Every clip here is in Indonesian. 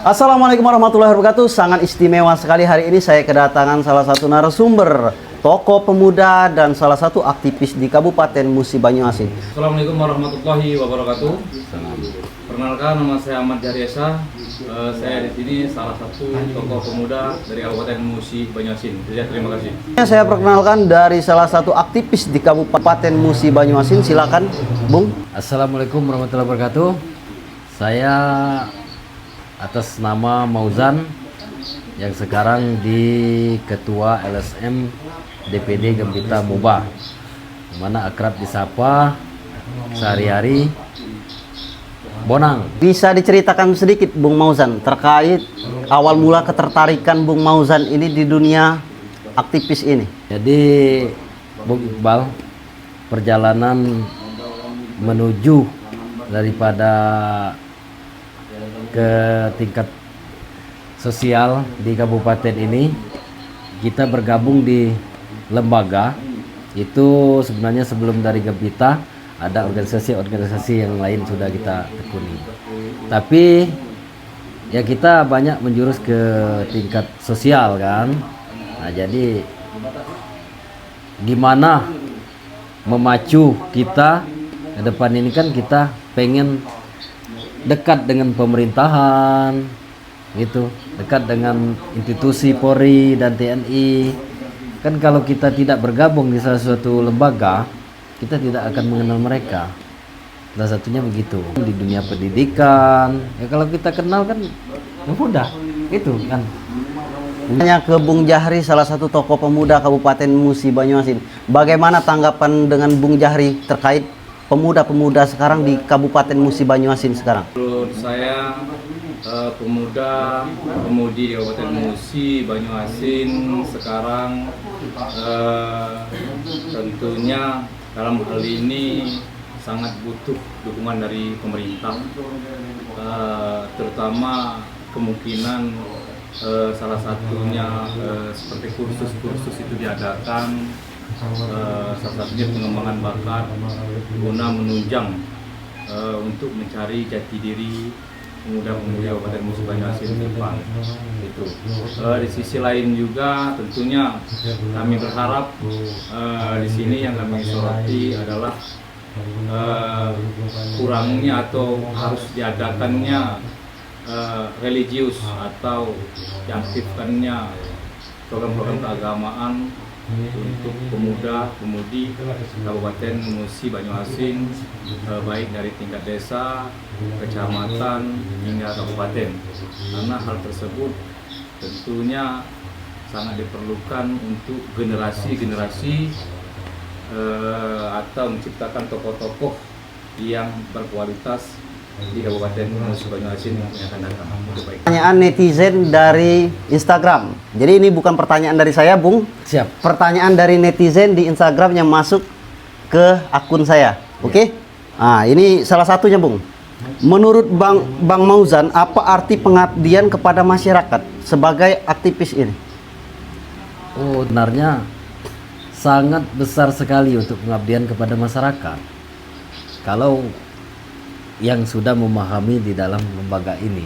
Assalamualaikum warahmatullahi wabarakatuh. Sangat istimewa sekali hari ini saya kedatangan salah satu narasumber, tokoh pemuda dan salah satu aktivis di Kabupaten Musi Banyuasin. Assalamualaikum warahmatullahi wabarakatuh. Perkenalkan, nama saya Ahmad Jaryesa. Saya di sini salah satu tokoh pemuda dari Kabupaten Musi Banyuasin. Terima kasih. Saya perkenalkan dari salah satu aktivis di Kabupaten Musi Banyuasin. Silakan, Bung. Assalamualaikum warahmatullahi wabarakatuh. Saya atas nama Mauzan yang sekarang di Ketua LSM DPD Gembita Muba, mana akrab disapa sehari-hari Bonang. Bisa diceritakan sedikit, Bung Mauzan, terkait awal mula ketertarikan Bung Mauzan ini di dunia aktivis ini? Jadi Bung Iqbal, perjalanan menuju daripada ke tingkat sosial di kabupaten ini, kita bergabung di lembaga. Itu sebenarnya sebelum dari Gembita ada organisasi-organisasi yang lain sudah kita tekuni, tapi ya kita banyak menjurus ke tingkat sosial kan. Nah, jadi gimana memacu kita ke depan ini, kan kita pengen dekat dengan pemerintahan gitu, dekat dengan institusi Polri dan TNI. Kan kalau kita tidak bergabung di salah suatu lembaga, kita tidak akan mengenal mereka. Salah satunya begitu. Di dunia pendidikan, ya kalau kita kenal kan ya mudah, itu kan. Tanya ke Bung Jahri, salah satu tokoh pemuda Kabupaten Musi Banyuasin. Bagaimana tanggapan dengan Bung Jahri terkait pemuda-pemuda sekarang di Kabupaten Musi Banyuasin sekarang? Menurut saya, pemuda-pemudi di Kabupaten Musi Banyuasin sekarang tentunya dalam hal ini sangat butuh dukungan dari pemerintah, terutama kemungkinan salah satunya seperti kursus-kursus itu diadakan, salah satunya pengembangan bakat guna menunjang untuk mencari jati diri pemuda-pemudi Kabupaten Musi Banyuasin ke depan. Itu. Di sisi lain juga tentunya kami berharap di sini yang kami soroti adalah kurangnya atau harus diadakannya religius atau diaktifkannya program-program keagamaan untuk pemuda-pemudi Kabupaten Musi Banyuasin, baik dari tingkat desa, kecamatan hingga kabupaten. Karena hal tersebut tentunya sangat diperlukan untuk generasi-generasi atau menciptakan tokoh-tokoh yang berkualitas di Kabupaten Musi Banyuasin yang akan datang. Pertanyaan netizen dari Instagram. Jadi ini bukan pertanyaan dari saya, Bung. Siap. Pertanyaan dari netizen di Instagram yang masuk ke akun saya. Oke? Nah, ini salah satunya, Bung. Menurut Bang Mauzan, apa arti pengabdian kepada masyarakat sebagai aktivis ini? Oh, sebenarnya sangat besar sekali untuk pengabdian kepada masyarakat. Kalau yang sudah memahami di dalam lembaga ini.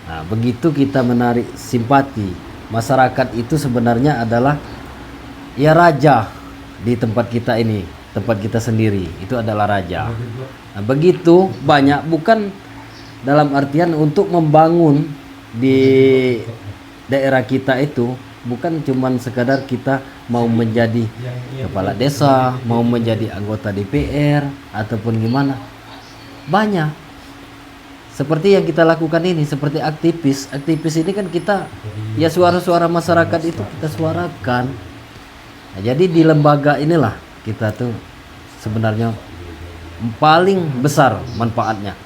Nah, begitu kita menarik simpati, masyarakat itu sebenarnya adalah ya raja di tempat kita ini, tempat kita sendiri, itu adalah raja. Nah, begitu banyak, bukan dalam artian untuk membangun di daerah kita itu, bukan cuman sekadar kita mau menjadi kepala desa, mau menjadi anggota DPR ataupun gimana. Banyak seperti yang kita lakukan ini, seperti aktivis ini kan kita ya suara-suara masyarakat itu kita suarakan. Nah, jadi di lembaga inilah kita tuh sebenarnya paling besar manfaatnya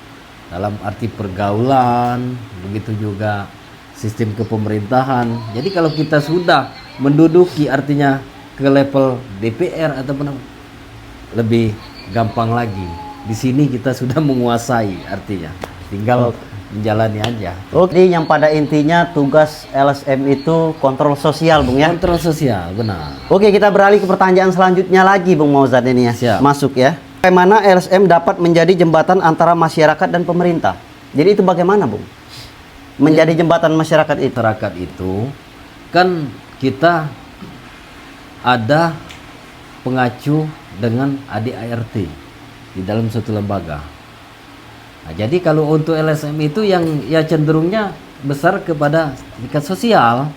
dalam arti pergaulan, begitu juga sistem kepemerintahan. Jadi kalau kita sudah menduduki artinya ke level DPR ataupun lebih gampang lagi. Di sini kita sudah menguasai, artinya tinggal menjalani aja. Oke, yang pada intinya tugas LSM itu kontrol sosial, Bung ya? Kontrol sosial, benar. Oke, kita beralih ke pertanyaan selanjutnya lagi, Bung Mauzan ini ya. Siap. Masuk ya. Bagaimana LSM dapat menjadi jembatan antara masyarakat dan pemerintah? Jadi itu bagaimana, Bung? menjadi jembatan masyarakat itu. Masyarakat itu kan kita ada pengacu dengan ADART di dalam suatu lembaga. Nah, jadi kalau untuk LSM itu yang ya cenderungnya besar kepada tingkat sosial.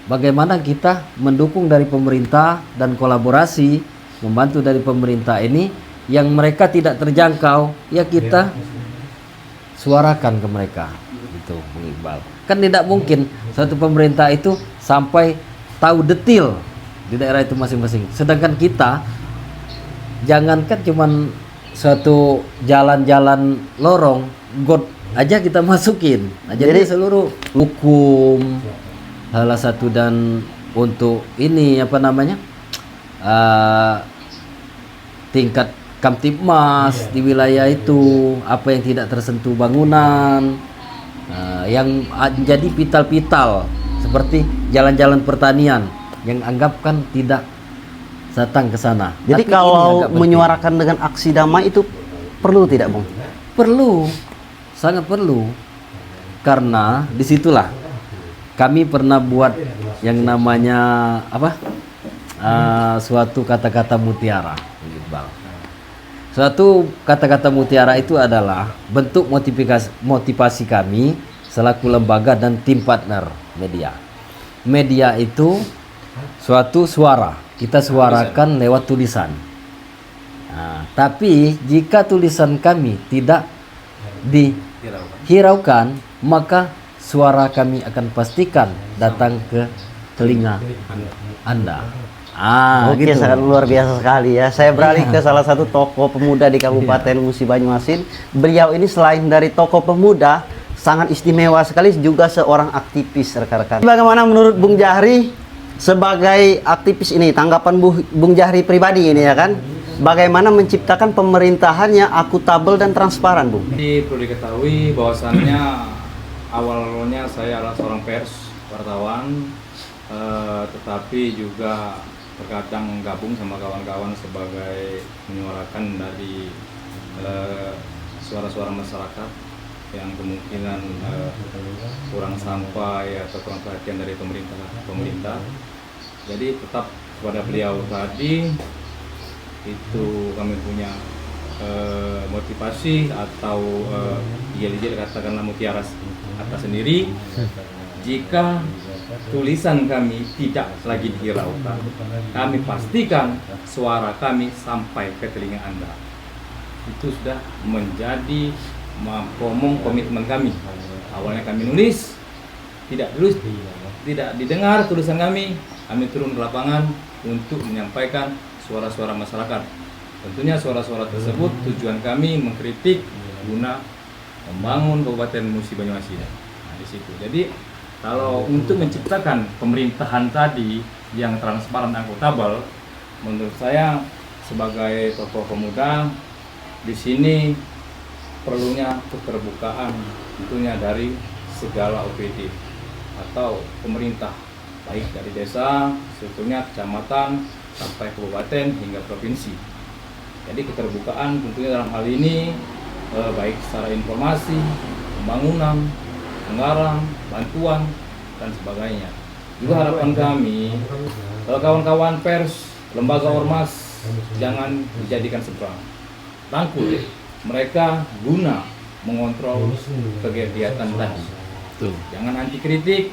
Bagaimana kita mendukung dari pemerintah dan kolaborasi membantu dari pemerintah ini yang mereka tidak terjangkau, ya kita suarakan ke mereka. Itu Bung Iqbal. Kan tidak mungkin satu pemerintah itu sampai tahu detail di daerah itu masing-masing. Sedangkan kita jangankan cuman suatu jalan-jalan lorong, got aja kita masukin. Nah, jadi seluruh hukum salah satu dan untuk ini apa namanya tingkat Kamtibmas di wilayah itu apa yang tidak tersentuh bangunan yang jadi pital-pital seperti jalan-jalan pertanian yang anggap kan tidak datang ke sana. Jadi Tapi kalau menyuarakan dengan aksi damai itu perlu tidak, Bung? Perlu, sangat perlu, karena disitulah kami pernah buat yang namanya apa suatu kata-kata mutiara, Iqbal. Suatu kata-kata mutiara itu adalah bentuk motivasi kami selaku lembaga dan tim partner media. Media itu suatu suara, kita suarakan lewat tulisan. Nah, tapi jika tulisan kami tidak dihiraukan, maka suara kami akan pastikan datang ke telinga Anda. Oke, Gitu. sangat luar biasa sekali ya. Saya beralih ke salah satu tokoh pemuda di Kabupaten Musi Banyuasin. Beliau ini selain dari tokoh pemuda, sangat istimewa sekali juga seorang aktivis, rekan-rekan. Bagaimana menurut Bung Jahri sebagai aktivis ini? Tanggapan Bung Jahri pribadi ini ya kan? Bagaimana menciptakan pemerintahannya akuntabel dan transparan, Bung? Jadi perlu diketahui bahwasannya awalnya saya adalah seorang pers, wartawan, tetapi juga terkadang gabung sama kawan-kawan sebagai menyuarakan dari suara-suara masyarakat yang kemungkinan kurang sampai atau kurang perhatian dari pemerintah. Jadi tetap kepada beliau tadi itu kami punya motivasi atau katakanlah mutiara atas sendiri. Jika tulisan kami tidak lagi dihiraukan, kami pastikan suara kami sampai ke telinga Anda. Itu sudah menjadi komitmen kami. Awalnya kami nulis, tidak didengar tulisan kami turun ke lapangan untuk menyampaikan suara-suara masyarakat. Tentunya suara-suara tersebut tujuan kami mengkritik guna membangun Kabupaten Musi Banyuasin. Nah, di situ. Jadi kalau untuk menciptakan pemerintahan tadi yang transparan dan akuntabel, menurut saya sebagai tokoh pemuda di sini perlunya keterbukaan tentunya dari segala OPD atau pemerintah, baik dari desa, sebetulnya kecamatan sampai kabupaten hingga provinsi. Jadi keterbukaan tentunya dalam hal ini baik secara informasi, pembangunan, anggaran, bantuan, dan sebagainya. Juga harapan kami, kawan-kawan pers, lembaga ormas, jangan dijadikan seberang. Rangkul mereka guna mengontrol kegiatan tadi. Jangan anti kritik,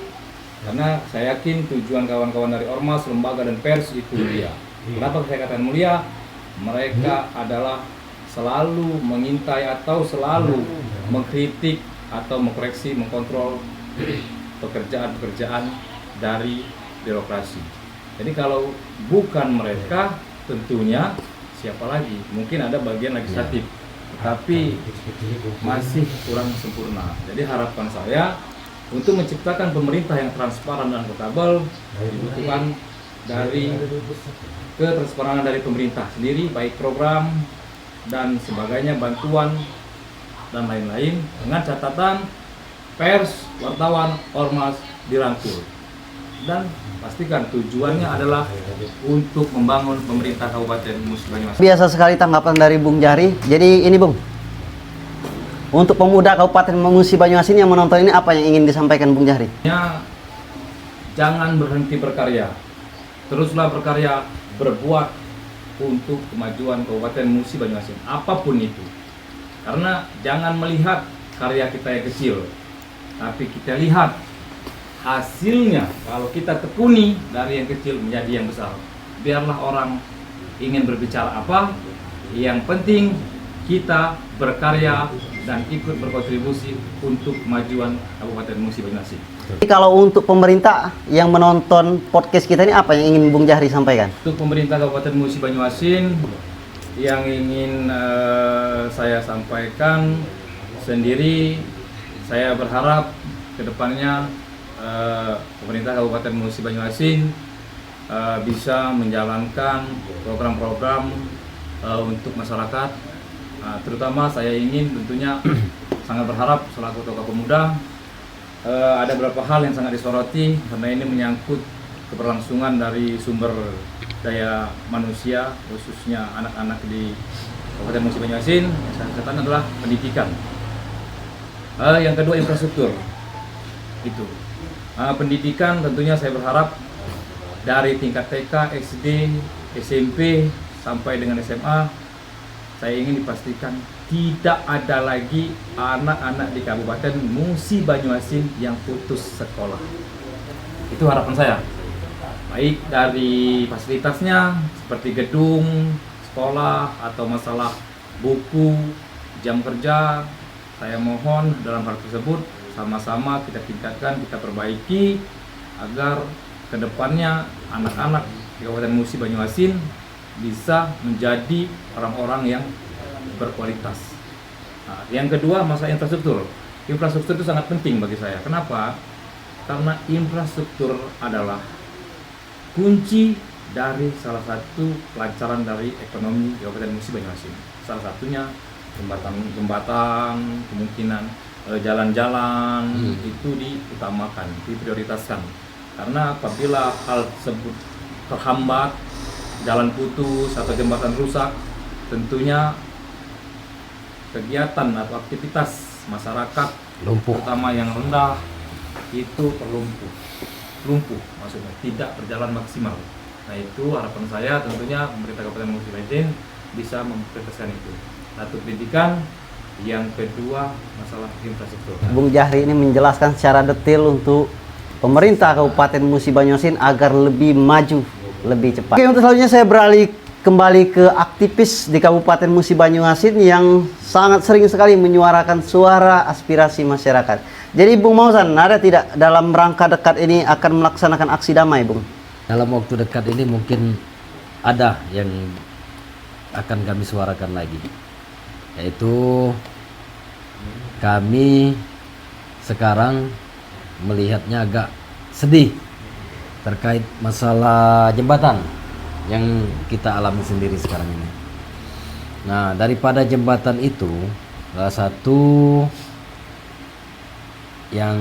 karena saya yakin tujuan kawan-kawan dari ormas, lembaga, dan pers itu mulia. Kenapa saya katakan mulia? Mereka adalah selalu mengintai atau selalu mengkritik atau mengkoreksi, mengkontrol pekerjaan-pekerjaan dari birokrasi. Jadi kalau bukan mereka, tentunya siapa lagi? Mungkin ada bagian legislatif, tetapi masih kurang sempurna. Jadi harapan saya untuk menciptakan pemerintah yang transparan dan akuntabel dibutuhkan dari ketransparanan dari pemerintah sendiri, baik program dan sebagainya, bantuan dan lain-lain, dengan catatan pers, wartawan, ormas dirangkul, dan pastikan tujuannya adalah untuk membangun pemerintah Kabupaten Musi Banyuasin. Biasa sekali tanggapan dari Bung Jahri. Jadi ini Bung, Untuk pemuda Kabupaten Musi Banyuasin yang menonton ini, apa yang ingin disampaikan Bung Jahri? Jangan berhenti berkarya, teruslah berkarya, berbuat untuk kemajuan Kabupaten Musi Banyuasin, apapun itu. Karena jangan melihat karya kita yang kecil, tapi kita lihat hasilnya. Kalau kita tekuni dari yang kecil menjadi yang besar, biarlah orang ingin berbicara apa, yang penting kita berkarya dan ikut berkontribusi untuk kemajuan Kabupaten Musi Banyuasin. Jadi kalau untuk pemerintah yang menonton podcast kita ini, apa yang ingin Bung Jahri sampaikan? Untuk pemerintah Kabupaten Musi Banyuasin, yang ingin saya sampaikan sendiri, saya berharap kedepannya pemerintah Kabupaten Musi Banyuasin bisa menjalankan program-program untuk masyarakat. Terutama saya ingin tentunya sangat berharap selaku tokoh pemuda, ada beberapa hal yang sangat disoroti karena ini menyangkut keberlangsungan dari sumber daya manusia, khususnya anak-anak di Kabupaten Musi Banyuasin. Yang saya katakan adalah pendidikan. Yang kedua, infrastruktur. Itu pendidikan tentunya saya berharap dari tingkat TK, SD, SMP sampai dengan SMA, saya ingin dipastikan tidak ada lagi anak-anak di Kabupaten Musi Banyuasin yang putus sekolah. Itu harapan saya. Baik dari fasilitasnya seperti gedung, sekolah, atau masalah buku, jam kerja. Saya mohon dalam hal tersebut sama-sama kita tingkatkan, kita perbaiki agar kedepannya anak-anak di Kabupaten Musi Banyuasin bisa menjadi orang-orang yang berkualitas. Yang kedua, masalah infrastruktur. Infrastruktur itu sangat penting bagi saya. Kenapa? Karena infrastruktur adalah kunci dari salah satu kelancaran dari ekonomi Kabupaten Musi Banyuasin. Salah satunya jembatan, kemungkinan jalan-jalan itu diutamakan, diprioritaskan. Karena apabila hal tersebut terhambat, jalan putus atau jembatan rusak, tentunya kegiatan atau aktivitas masyarakat Lumpuh. terutama yang rendah itu lumpuh maksudnya tidak berjalan maksimal. Nah, itu harapan saya tentunya pemerintah Kabupaten Musi Banyuasin bisa memprioritaskan itu. Satu, pendidikan, yang kedua masalah infrastruktur. Bung Jahri ini menjelaskan secara detail untuk pemerintah Kabupaten Musi Banyuasin agar lebih maju, lebih cepat. Oke, untuk selanjutnya saya beralih kembali ke aktivis di Kabupaten Musi Banyuasin yang sangat sering sekali menyuarakan suara aspirasi masyarakat. Jadi Bung Mauzan, ada tidak dalam rangka dekat ini akan melaksanakan aksi damai, Bung? Dalam waktu dekat ini mungkin ada yang akan kami suarakan lagi, yaitu kami sekarang melihatnya agak sedih terkait masalah jembatan yang kita alami sendiri sekarang ini. Nah, daripada jembatan itu, salah satu yang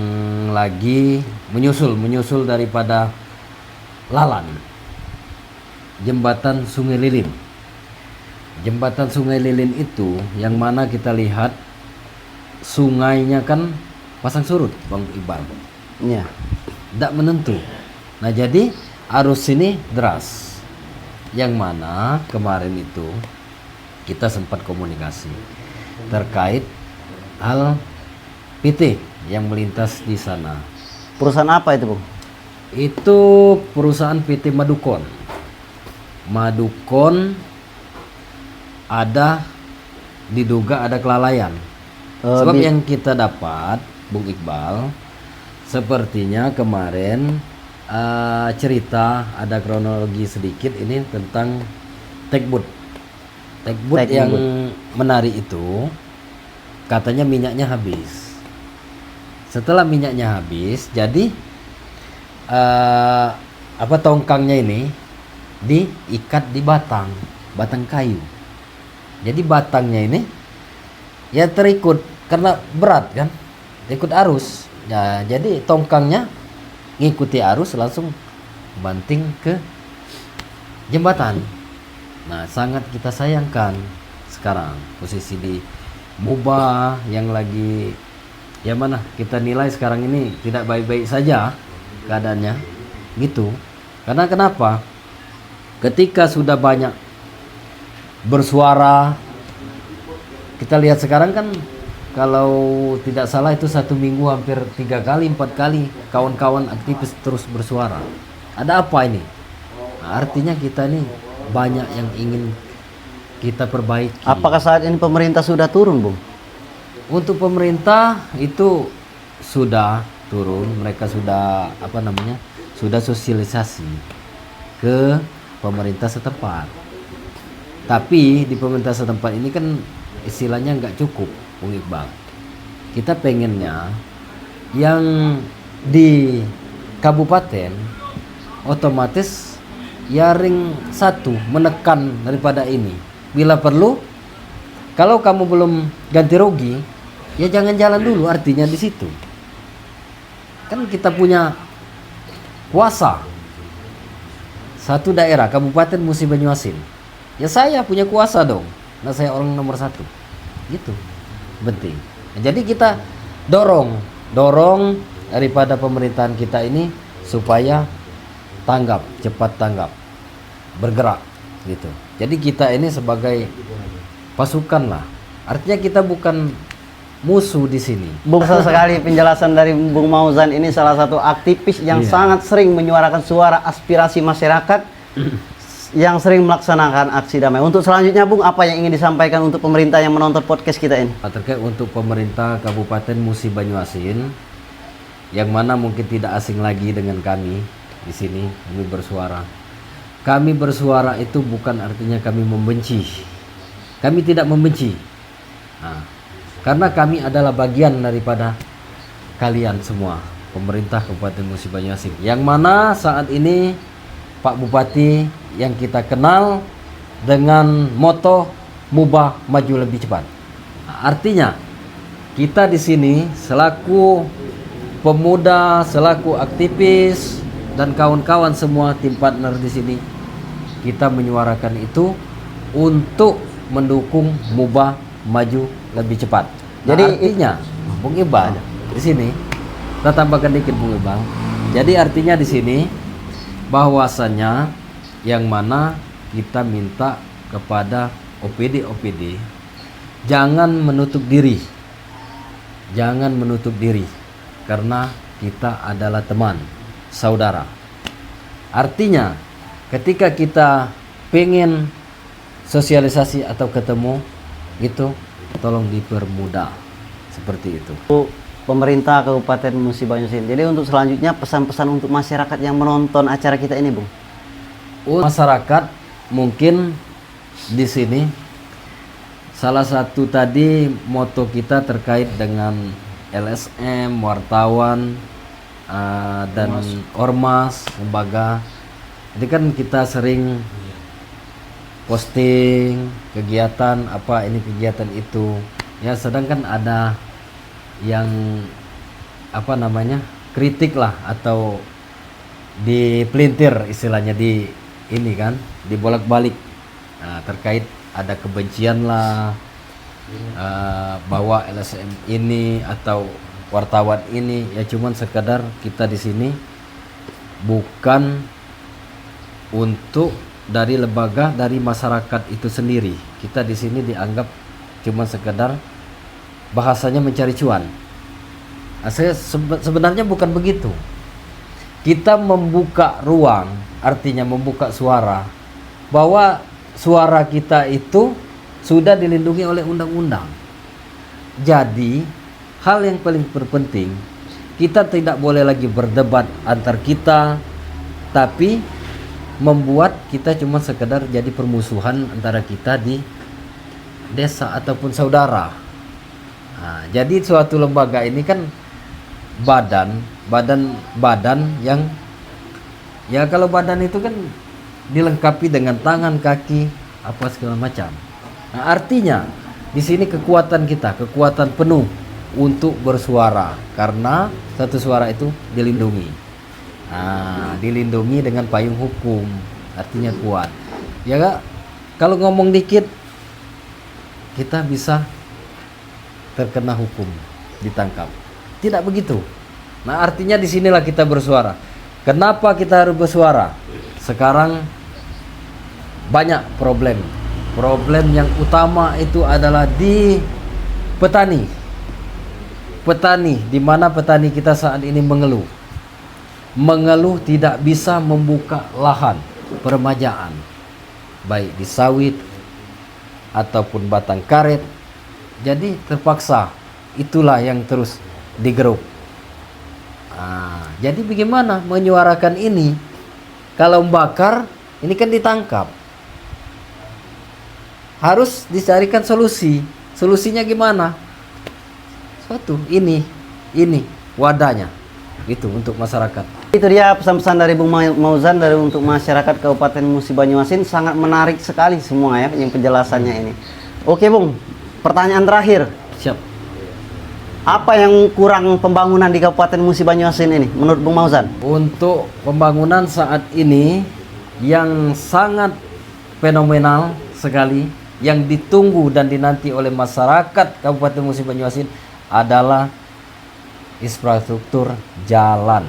lagi menyusul daripada Lalan, jembatan Sungai Lilin. Jembatan Sungai Lilin itu yang mana kita lihat sungainya kan pasang surut, Bang Iqbal. Iya. Tidak menentu. Nah, jadi arus ini deras. Yang mana kemarin itu kita sempat komunikasi terkait hal PT yang melintas di sana. Perusahaan apa itu, Bung? Itu perusahaan PT Madukon. Madukon diduga ada kelalaian. Sebab yang kita dapat, Bung Iqbal, sepertinya kemarin cerita ada kronologi sedikit ini tentang Tekbut yang menarik itu katanya minyaknya habis. Setelah minyaknya habis, jadi tongkangnya ini diikat di batang kayu. Jadi batangnya ini ya terikut karena berat kan, ikut arus. Ya, jadi tongkangnya ngikuti arus langsung banting ke jembatan. Nah, sangat kita sayangkan sekarang posisi di mubah, yang lagi ya mana kita nilai sekarang ini tidak baik-baik saja keadaannya gitu. Karena kenapa? Ketika sudah banyak bersuara, kita lihat sekarang kan kalau tidak salah itu 1 minggu hampir 3 kali 4 kali kawan-kawan aktivis terus bersuara. Ada apa ini? Nah, artinya kita nih banyak yang ingin kita perbaiki. Apakah saat ini pemerintah sudah turun, Bung? Untuk pemerintah itu sudah turun, mereka sudah sudah sosialisasi ke pemerintah setempat. Tapi di pemerintah setempat ini kan istilahnya nggak cukup, Bung Iqbal. Kita pengennya yang di kabupaten otomatis ya ring satu menekan daripada ini. Bila perlu, kalau kamu belum ganti rugi, ya jangan jalan dulu, artinya di situ. Kan kita punya kuasa. Satu daerah, Kabupaten Musi Banyuasin. Ya saya punya kuasa dong. Nah saya orang nomor 1. Gitu. Penting. Nah, jadi kita dorong daripada pemerintahan kita ini supaya cepat tanggap, bergerak gitu. Jadi kita ini sebagai pasukan lah. Artinya kita bukan musuh di sini. Bung, sekali penjelasan dari Bung Mauzan, ini salah satu aktivis yang sangat sering menyuarakan suara aspirasi masyarakat yang sering melaksanakan aksi damai. Untuk selanjutnya, Bung, apa yang ingin disampaikan untuk pemerintah yang menonton podcast kita ini? Terkait untuk pemerintah Kabupaten Musi Banyuasin, yang mana mungkin tidak asing lagi dengan kami di sini, kami bersuara. Kami bersuara itu bukan artinya kami membenci. Kami tidak membenci. Nah, karena kami adalah bagian daripada kalian semua, pemerintah Kabupaten Musi Banyuasin. Yang mana saat ini Pak Bupati yang kita kenal dengan moto mubah maju lebih cepat. Nah, artinya kita di sini selaku pemuda, selaku aktivis dan kawan-kawan semua tim partner di sini, kita menyuarakan itu untuk mendukung mubah maju lebih cepat. Jadi artinya Bung Iqbal di sini, kita tambahkan dikit Bung Iqbal. Jadi artinya di sini bahwasannya yang mana kita minta kepada OPD jangan menutup diri. Jangan menutup diri karena kita adalah teman, saudara. Artinya ketika kita pengen sosialisasi atau ketemu gitu, tolong dipermudah seperti itu. Pemerintah Kabupaten Musi Banyuasin. Jadi untuk selanjutnya pesan-pesan untuk masyarakat yang menonton acara kita ini, Bung. Masyarakat mungkin di sini salah satu tadi moto kita terkait dengan LSM, wartawan dan ormas, lembaga. Jadi kan kita sering posting kegiatan apa ini kegiatan itu ya, sedangkan ada yang kritik lah atau dipelintir istilahnya di ini kan, dibolak-balik. Nah, terkait ada kebencian lah bahwa LSM ini atau wartawan ini ya cuman sekadar kita di sini bukan untuk dari lembaga, dari masyarakat itu sendiri. Kita di sini dianggap cuma sekedar bahasanya mencari cuan. Nah, saya sebenarnya bukan begitu. Kita membuka ruang, artinya membuka suara, bahwa suara kita itu sudah dilindungi oleh undang-undang. Jadi hal yang paling terpenting, kita tidak boleh lagi berdebat antar kita, tapi membuat kita cuma sekedar jadi permusuhan antara kita di desa ataupun saudara. Nah, jadi suatu lembaga ini kan badan yang ya, kalau badan itu kan dilengkapi dengan tangan, kaki, apa segala macam. Nah, artinya di sini kekuatan kita, kekuatan penuh untuk bersuara, karena satu suara itu dilindungi. Nah, dilindungi dengan payung hukum, artinya kuat. Ya Kak, kalau ngomong dikit kita bisa terkena hukum, ditangkap. Tidak begitu. Nah, artinya disinilah kita bersuara. Kenapa kita harus bersuara? Sekarang banyak problem. Problem yang utama itu adalah di petani. Petani, di mana petani kita saat ini mengeluh. Mengeluh tidak bisa membuka lahan permajaan, baik di sawit ataupun batang karet. Jadi terpaksa itulah yang terus digeruk. Jadi bagaimana menyuarakan ini? Kalau membakar, ini kan ditangkap. Harus dicarikan solusi. Solusinya gimana? Suatu ini wadahnya. Itu untuk masyarakat. Itu dia pesan-pesan dari Bung Mauzan dari untuk masyarakat Kabupaten Musi Banyuasin. Sangat menarik sekali semua ya yang penjelasannya ini. Oke Bung, pertanyaan terakhir. Siap. Apa yang kurang pembangunan di Kabupaten Musi Banyuasin ini menurut Bung Mauzan? Untuk pembangunan saat ini yang sangat fenomenal sekali, yang ditunggu dan dinanti oleh masyarakat Kabupaten Musi Banyuasin adalah infrastruktur jalan.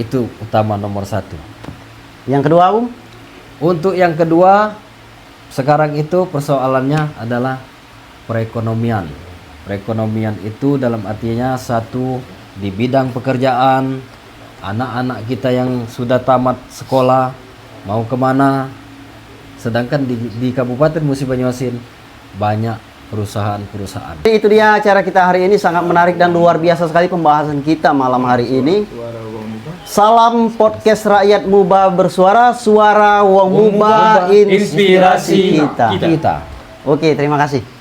Itu utama nomor satu. Yang kedua Bung? Untuk yang kedua, sekarang itu persoalannya adalah perekonomian. Perekonomian itu dalam artinya satu di bidang pekerjaan, anak-anak kita yang sudah tamat sekolah mau kemana. Sedangkan di Kabupaten Musi Banyuasin banyak perusahaan-perusahaan. Itu dia acara kita hari ini, sangat menarik dan luar biasa sekali pembahasan kita malam hari ini. Salam podcast rakyat Muba bersuara, suara Wong Muba, inspirasi kita. Kita. Oke, terima kasih.